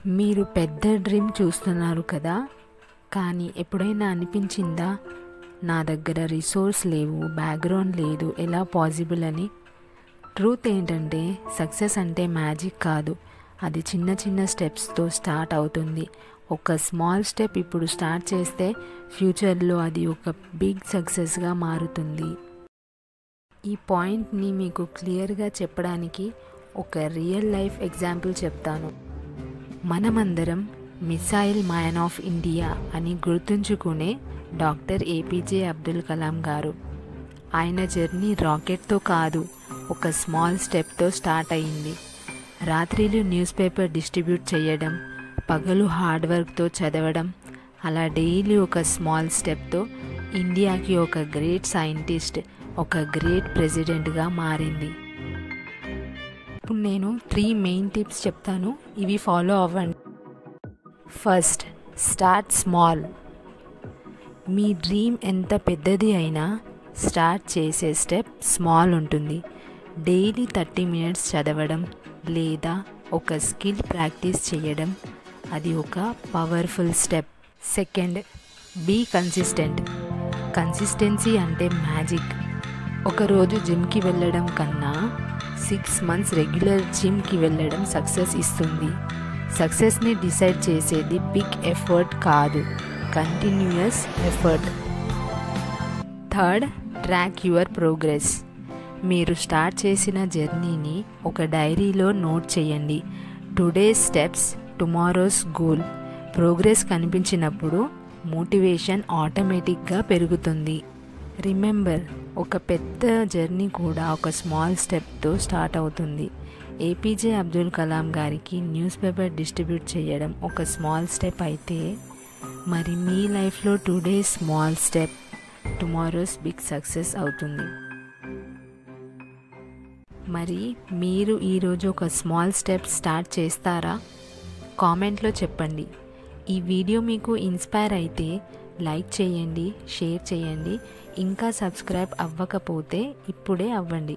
మీరు పెద్ద డ్రీమ్ చూస్తున్నారు కదా, కానీ ఎప్పుడైనా అనిపించిందా నా దగ్గర రిసోర్స్ లేవు, బ్యాక్గ్రౌండ్ లేదు, ఎలా పాసిబుల్ అని? ట్రూత్ ఏంటంటే సక్సెస్ అంటే మ్యాజిక్ కాదు, అది చిన్న చిన్న స్టెప్స్తో స్టార్ట్ అవుతుంది. ఒక స్మాల్ స్టెప్ ఇప్పుడు స్టార్ట్ చేస్తే ఫ్యూచర్లో అది ఒక బిగ్ సక్సెస్గా మారుతుంది. ఈ పాయింట్ని మీకు క్లియర్గా చెప్పడానికి ఒక రియల్ లైఫ్ ఎగ్జాంపుల్ చెప్తాను. మనమందరం మిసైల్ మ్యాన్ ఆఫ్ ఇండియా అని గుర్తుంచుకునే డాక్టర్ ఏపీజే అబ్దుల్ కలాం గారు. ఆయన జర్నీ రాకెట్తో కాదు, ఒక స్మాల్ స్టెప్తో స్టార్ట్ అయింది. రాత్రిలు న్యూస్ పేపర్ డిస్ట్రిబ్యూట్ చేయడం, పగలు హార్డ్ వర్క్తో చదవడం, అలా డైలీ ఒక స్మాల్ స్టెప్తో ఇండియాకి ఒక గ్రేట్ సైంటిస్ట్, ఒక గ్రేట్ ప్రెసిడెంట్గా మారింది. ఇప్పుడు నేను 3 మెయిన్ టిప్స్ చెప్తాను, ఇవి ఫాలో అవ్వండి. First, start small. మీ డ్రీమ్ ఎంత పెద్దది అయినా స్టార్ట్ చేసే స్టెప్ స్మాల్ ఉంటుంది. డైలీ 30 మినిట్స్ చదవడం లేదా ఒక స్కిల్ ప్రాక్టీస్ చేయడం, అది ఒక powerful step. Second, be consistent. Consistency అంటే మ్యాజిక్. ఒకరోజు జిమ్కి వెళ్ళడం కన్నా 6 మంత్స్ రెగ్యులర్ జిమ్కి వెళ్ళడం సక్సెస్ ఇస్తుంది. సక్సెస్ని డిసైడ్ చేసేది బిగ్ ఎఫర్ట్ కాదు, continuous effort. Third, track your progress. మీరు స్టార్ట్ చేసిన జర్నీని ఒక డైరీలో నోట్ చేయండి. Today's steps, tomorrow's goal. Progress కనిపించినప్పుడు మోటివేషన్ ఆటోమేటిక్గా పెరుగుతుంది. రిమెంబర్, ఒక పెద్ద జర్నీ కూడా ఒక స్మాల్ స్టెప్తో స్టార్ట్ అవుతుంది. ఏపీజే అబ్దుల్ కలాం గారికి న్యూస్ పేపర్ డిస్ట్రిబ్యూట్ చేయడం ఒక స్మాల్ స్టెప్ అయితే, మరి మీ లైఫ్లో today small step tomorrow's big success అవుతుంది. మరి మీరు ఈరోజు ఒక స్మాల్ స్టెప్ స్టార్ట్ చేస్తారా? కామెంట్లో చెప్పండి. ఈ వీడియో మీకు ఇన్స్పైర్ అయితే లైక్ చేయండి, షేర్ చేయండి. ఇంకా సబ్స్క్రైబ్ అవ్వకపోతే ఇప్పుడే అవ్వండి.